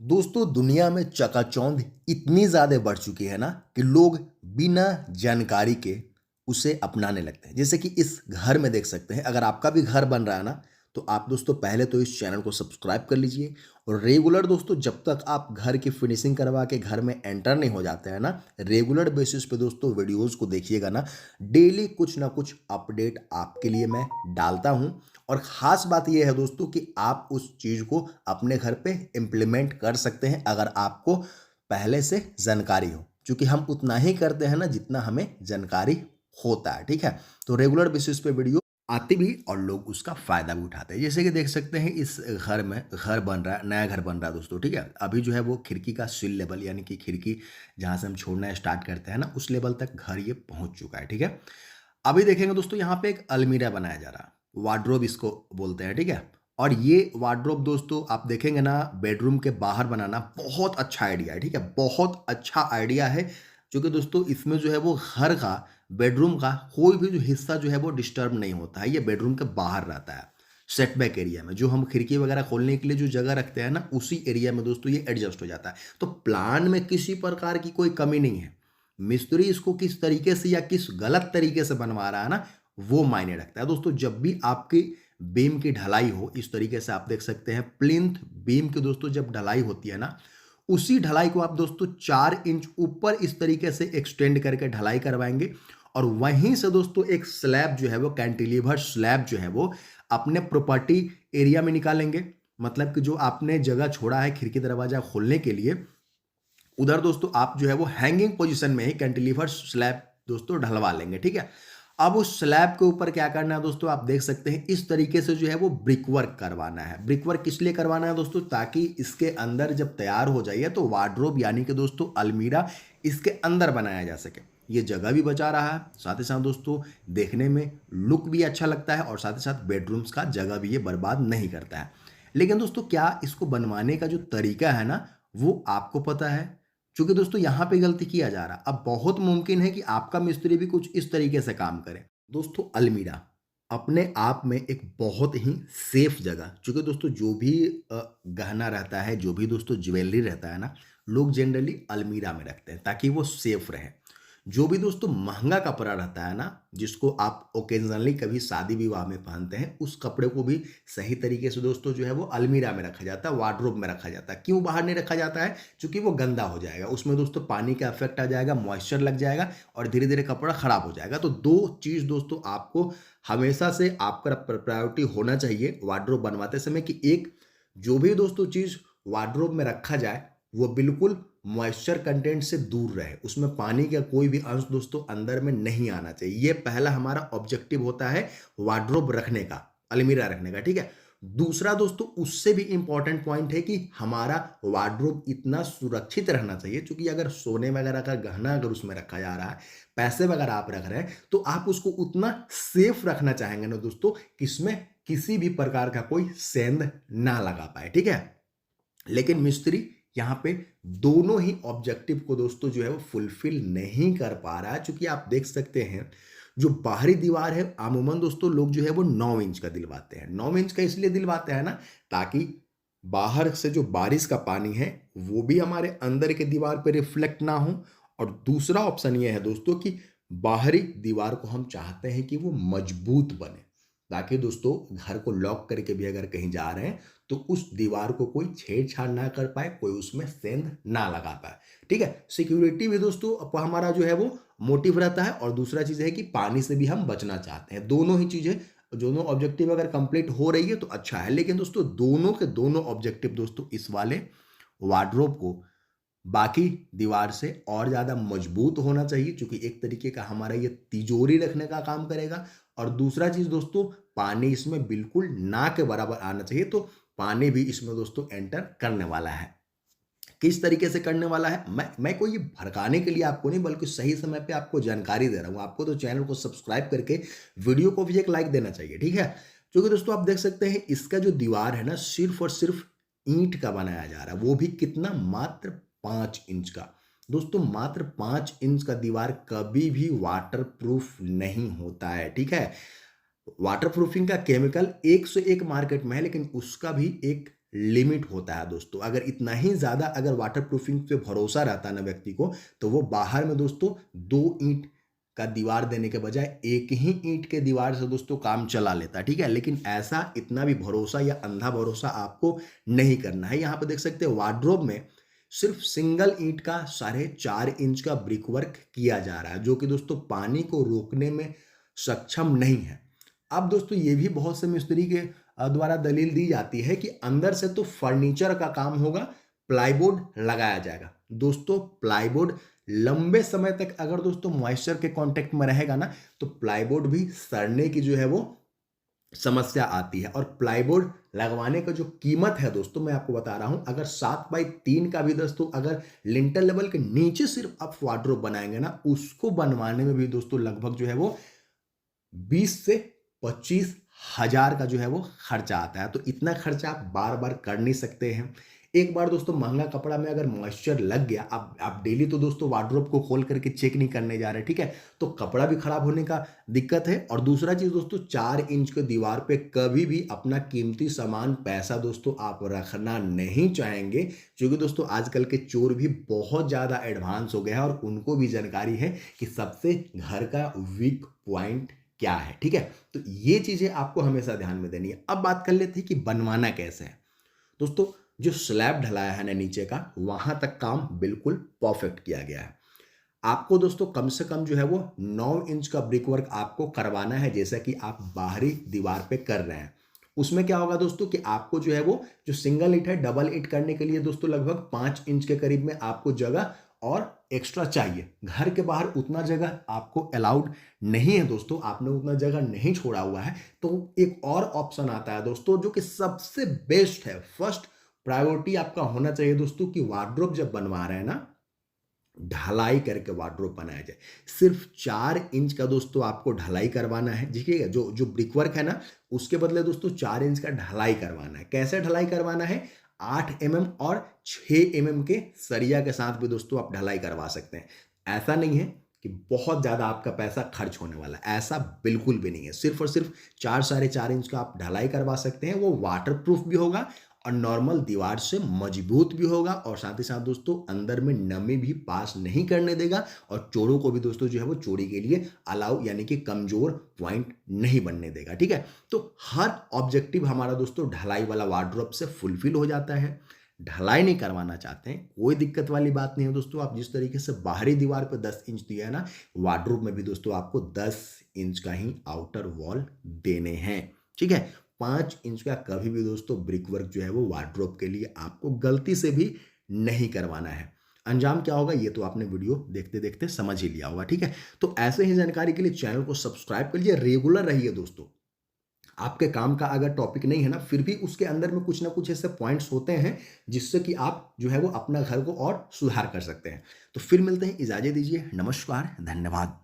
दोस्तों दुनिया में चकाचौंध इतनी ज़्यादा बढ़ चुकी है ना कि लोग बिना जानकारी के उसे अपनाने लगते हैं। जैसे कि इस घर में देख सकते हैं, अगर आपका भी घर बन रहा है ना, तो आप दोस्तों पहले तो इस चैनल को सब्सक्राइब कर लीजिए और रेगुलर दोस्तों जब तक आप घर की फिनिशिंग करवा के घर में एंटर नहीं हो जाते हैं ना, रेगुलर बेसिस पे दोस्तों वीडियोज़ को देखिएगा ना, डेली कुछ ना कुछ अपडेट आपके लिए मैं डालता हूँ। और ख़ास बात ये है दोस्तों कि आप उस चीज़ को अपने घर पे इम्प्लीमेंट कर सकते हैं अगर आपको पहले से जानकारी हो। क्योंकि हम उतना ही करते हैं ना जितना हमें जानकारी होता है, ठीक है? तो रेगुलर बेसिस पे वीडियो आती भी और लोग उसका फ़ायदा भी उठाते हैं। जैसे कि देख सकते हैं इस घर में घर बन रहा है, नया घर बन रहा है दोस्तों, ठीक है? अभी जो है वो खिड़की का सिल लेवल यानी कि खिड़की जहाँ से हम छोड़ना स्टार्ट करते हैं ना, उस लेवल तक घर ये पहुँच चुका है, ठीक है? अभी देखेंगे दोस्तों यहाँ पे एक अलमीरा बनाया जा रहा है, वार्डरोब इसको बोलते हैं, ठीक है? और ये वार्डरोब दोस्तों आप देखेंगे ना बेडरूम के बाहर बनाना बहुत अच्छा आइडिया है, ठीक है? बहुत अच्छा आइडिया है क्योंकि दोस्तों इसमें जो है वो घर का बेडरूम का कोई भी जो हिस्सा जो है वो डिस्टर्ब नहीं होता है, ये बेडरूम के बाहर रहता है। सेटबैक एरिया में जो हम खिड़की वगैरह खोलने के लिए जो जगह रखते हैं ना, उसी एरिया में दोस्तों ये एडजस्ट हो जाता है। तो प्लान में किसी प्रकार की कोई कमी नहीं है। मिस्त्री इसको किस तरीके से या किस गलत तरीके से बनवा रहा है ना, वो मायने रखता है। दोस्तों जब भी आपकी बीम की ढलाई हो, इस तरीके से आप देख सकते हैं प्लिंथ बीम की दोस्तों जब ढलाई होती है ना, उसी ढलाई को आप दोस्तों 4 इंच ऊपर इस तरीके से एक्सटेंड करके ढलाई करवाएंगे और वहीं से दोस्तों एक स्लैब जो है वो कैंटिलीवर स्लैब जो है वो अपने प्रॉपर्टी एरिया में निकालेंगे। मतलब कि जो आपने जगह छोड़ा है खिड़की दरवाजा खोलने के लिए, उधर दोस्तों आप जो है वो हैंगिंग पोजीशन में ही कैंटिलीवर स्लैब दोस्तों ढलवा लेंगे, ठीक है? अब उस स्लैब के ऊपर क्या करना है दोस्तों, आप देख सकते हैं इस तरीके से जो है वो ब्रिक वर्क करवाना है। ब्रिक वर्क किस लिए करवाना है दोस्तों, ताकि इसके अंदर जब तैयार हो जाइए तो वार्डरोब यानी कि दोस्तों अलमीरा इसके अंदर बनाया जा सके। ये जगह भी बचा रहा है, साथ ही साथ दोस्तों देखने में लुक भी अच्छा लगता है और साथ ही साथ बेडरूम्स का जगह भी ये बर्बाद नहीं करता है। लेकिन दोस्तों क्या इसको बनवाने का जो तरीका है ना, वो आपको पता है? चूँकि दोस्तों यहाँ पे गलती किया जा रहा है। अब बहुत मुमकिन है कि आपका मिस्त्री भी कुछ इस तरीके से काम करे। दोस्तों अलमीरा अपने आप में एक बहुत ही सेफ जगह, चूँकि दोस्तों जो भी गहना रहता है, जो भी दोस्तों ज्वेलरी रहता है ना, लोग जनरली अलमीरा में रखते हैं ताकि वो सेफ रहे। जो भी दोस्तों महँगा कपड़ा रहता है ना, जिसको आप ओकेज़नली कभी शादी-विवाह में पहनते हैं, उस कपड़े को भी सही तरीके से दोस्तों जो है वो अलमीरा में रखा जाता है, वार्डरोब में रखा जाता है। क्यों बाहर नहीं रखा जाता है? क्योंकि वो गंदा हो जाएगा। उसमें दोस्तों पानी का इफ़ेक्ट आ जाएगा, मॉइस्चर लग जाएगा और धीरे-धीरे कपड़ा खराब हो जाएगा। तो 2 चीज़ दोस्तों आपको हमेशा से आपका प्रायोरिटी होना चाहिए वार्डरोब बनवाते समय कि एक, जो भी दोस्तों चीज़ वार्डरोब में रखा जाए, वो बिल्कुल मॉइस्चर कंटेंट से दूर रहे। उसमें पानी का कोई भी अंश दोस्तों अंदर में नहीं आना चाहिए। ये पहला हमारा ऑब्जेक्टिव होता है वार्डरोब रखने का, अलमीरा रखने का, ठीक है? दूसरा दोस्तों उससे भी इम्पोर्टेंट पॉइंट है कि हमारा वार्डरोब इतना सुरक्षित रहना चाहिए, क्योंकि अगर सोने वगैरह का गहना अगर उसमें रखा जा रहा है, पैसे वगैरह आप रख रहे हैं, तो आप उसको उतना सेफ रखना चाहेंगे ना दोस्तों कि इसमें किसी भी प्रकार का कोई सेंध ना लगा पाए, ठीक है? लेकिन मिस्त्री यहाँ पे दोनों ही ऑब्जेक्टिव को दोस्तों जो है वो फुलफिल नहीं कर पा रहा है, क्योंकि आप देख सकते हैं जो बाहरी दीवार है अमूमन दोस्तों लोग जो है वो 9 इंच का दिलवाते हैं। 9 इंच का इसलिए दिलवाते हैं ना, ताकि बाहर से जो बारिश का पानी है वो भी हमारे अंदर के दीवार पे रिफ्लेक्ट ना हो। और दूसरा ऑप्शन ये है दोस्तों कि बाहरी दीवार को हम चाहते हैं कि वो मजबूत बने, ताकि दोस्तों घर को लॉक करके भी अगर कहीं जा रहे हैं तो उस दीवार को कोई छेड़छाड़ ना कर पाए, कोई उसमें सेंध ना लगा पाए, ठीक है? सिक्योरिटी भी दोस्तों हमारा जो है वो मोटिव रहता है और दूसरा चीज़ है कि पानी से भी हम बचना चाहते हैं। दोनों ही चीज़ें, दोनों ऑब्जेक्टिव अगर कंप्लीट हो रही है तो अच्छा है। लेकिन दोस्तों दोनों के दोनों ऑब्जेक्टिव दोस्तों इस वाले वार्डरोब को बाकी दीवार से और ज़्यादा मजबूत होना चाहिए, क्योंकि एक तरीके का हमारा ये तिजोरी रखने का काम करेगा। और दूसरा चीज़ दोस्तों, पानी इसमें बिल्कुल ना के बराबर आना चाहिए, तो पानी भी इसमें दोस्तों एंटर करने वाला है। किस तरीके से करने वाला है, मैं कोई ये भड़काने के लिए आपको नहीं, बल्कि सही समय पे आपको जानकारी दे रहा हूँ। आपको तो चैनल को सब्सक्राइब करके वीडियो को भी एक लाइक देना चाहिए, ठीक है? क्योंकि दोस्तों आप देख सकते हैं इसका जो दीवार है ना, सिर्फ और सिर्फ ईंट का बनाया जा रहा है, वो भी कितना, मात्र 5 इंच का। दोस्तों मात्र 5 इंच का दीवार कभी भी वाटर प्रूफ नहीं होता है, ठीक है? वाटर प्रूफिंग का केमिकल एक से एक मार्केट में है, लेकिन उसका भी एक लिमिट होता है दोस्तों। अगर इतना ही ज़्यादा अगर वाटर प्रूफिंग पे भरोसा रहता है ना व्यक्ति को, तो वो बाहर में दोस्तों 2 ईंट का दीवार देने के बजाय एक ही ईंट के दीवार से दोस्तों काम चला लेता है, ठीक है। लेकिन ऐसा इतना भी भरोसा या अंधा भरोसा आपको नहीं करना है। यहाँ पे देख सकते हैं वार्डरोब में सिर्फ सिंगल ईंट का 4.5 इंच का ब्रिक वर्क किया जा रहा है, जो कि दोस्तों पानी को रोकने में सक्षम नहीं है। अब दोस्तों ये भी बहुत से मिस्त्री के द्वारा दलील दी जाती है कि अंदर से तो फर्नीचर का काम होगा, प्लाईवुड लगाया जाएगा। दोस्तों प्लाईवुड लंबे समय तक अगर दोस्तों मॉइस्चर के कांटेक्ट में रहेगा ना, तो प्लाईवुड भी सड़ने की जो है वो समस्या आती है। और प्लाईवुड लगवाने का जो कीमत है दोस्तों, मैं आपको बता रहा हूं, अगर 7x3 का भी दोस्तों अगर लिंटर लेवल के नीचे सिर्फ आप वार्डरोब बनाएंगे ना, उसको बनवाने में भी दोस्तों लगभग जो है वो 20 से 25 हजार का जो है वो खर्चा आता है। तो इतना खर्चा आप बार बार कर नहीं सकते हैं। एक बार दोस्तों महंगा कपड़ा में अगर मॉइस्चर लग गया, आप डेली तो दोस्तों वार्डरोब को खोल करके चेक नहीं करने जा रहे, ठीक है, तो कपड़ा भी खराब होने का दिक्कत है। और दूसरा चीज दोस्तों, 4 इंच के दीवार पे कभी भी अपना कीमती सामान पैसा दोस्तों आप रखना नहीं चाहेंगे, क्योंकि दोस्तों आजकल के चोर भी बहुत ज्यादा एडवांस हो गए हैं और उनको भी जानकारी है कि सबसे घर का वीक पॉइंट क्या है, ठीक है। तो ये चीजें आपको हमेशा ध्यान में देनी है। अब बात कर लेते हैं कि बनवाना कैसे है। दोस्तों जो स्लैब ढलाया है ना नीचे का, वहां तक काम बिल्कुल परफेक्ट किया गया है। आपको दोस्तों कम से कम जो है वो 9 इंच का ब्रिक वर्क आपको करवाना है, जैसा कि आप बाहरी दीवार पे कर रहे हैं। उसमें क्या होगा दोस्तों कि आपको जो है वो जो सिंगल ईंट है, डबल ईंट करने के लिए दोस्तों लगभग 5 इंच के करीब में आपको जगह और एक्स्ट्रा चाहिए। घर के बाहर उतना जगह आपको अलाउड नहीं है दोस्तों, आपने उतना जगह नहीं छोड़ा हुआ है। तो एक और ऑप्शन आता है दोस्तों, जो कि सबसे बेस्ट है। फर्स्ट प्रायोरिटी आपका होना चाहिए दोस्तों कि वार्डरोब जब बनवा रहे हैं ना, ढलाई करके वार्डरोब बनाया जाए। सिर्फ 4 इंच का दोस्तों आपको ढलाई करवाना है, ठीक है। जो जो ब्रिकवर्क है ना, उसके बदले दोस्तों 4 इंच का ढलाई करवाना है। कैसे ढलाई करवाना है? 8 mm और 6 mm के सरिया के साथ भी दोस्तों आप ढलाई करवा सकते हैं। ऐसा नहीं है कि बहुत ज़्यादा आपका पैसा खर्च होने वाला है, ऐसा बिल्कुल भी नहीं है। सिर्फ और सिर्फ 4 4.5 इंच का आप ढलाई करवा सकते हैं। वो वाटर प्रूफ भी होगा और नॉर्मल दीवार से मजबूत भी होगा, और साथ ही साथ दोस्तों अंदर में नमी भी पास नहीं करने देगा, और चोरों को भी दोस्तों जो है वो चोरी के लिए अलाउ यानी कि कमजोर पॉइंट नहीं बनने देगा, ठीक है। तो हर ऑब्जेक्टिव हमारा दोस्तों ढलाई वाला वार्डरोब से फुलफिल हो जाता है। ढलाई नहीं करवाना चाहते हैं, कोई दिक्कत वाली बात नहीं है दोस्तों। आप जिस तरीके से बाहरी दीवार पर 10 इंच दिया है ना, वार्डरोब में भी दोस्तों आपको 10 इंच का ही आउटर वॉल देने हैं, ठीक है। 5 इंच का कभी भी दोस्तों ब्रिक वर्क जो है वो वार्डरोब के लिए आपको गलती से भी नहीं करवाना है। अंजाम क्या होगा ये तो आपने वीडियो देखते देखते समझ ही लिया होगा, ठीक है। तो ऐसे ही जानकारी के लिए चैनल को सब्सक्राइब कर लीजिए, रेगुलर रहिए दोस्तों। आपके काम का अगर टॉपिक नहीं है ना, फिर भी उसके अंदर में कुछ ना कुछ ऐसे पॉइंट्स होते हैं जिससे कि आप जो है वो अपना घर को और सुधार कर सकते हैं। तो फिर मिलते हैं, इजाजत दीजिए, नमस्कार, धन्यवाद।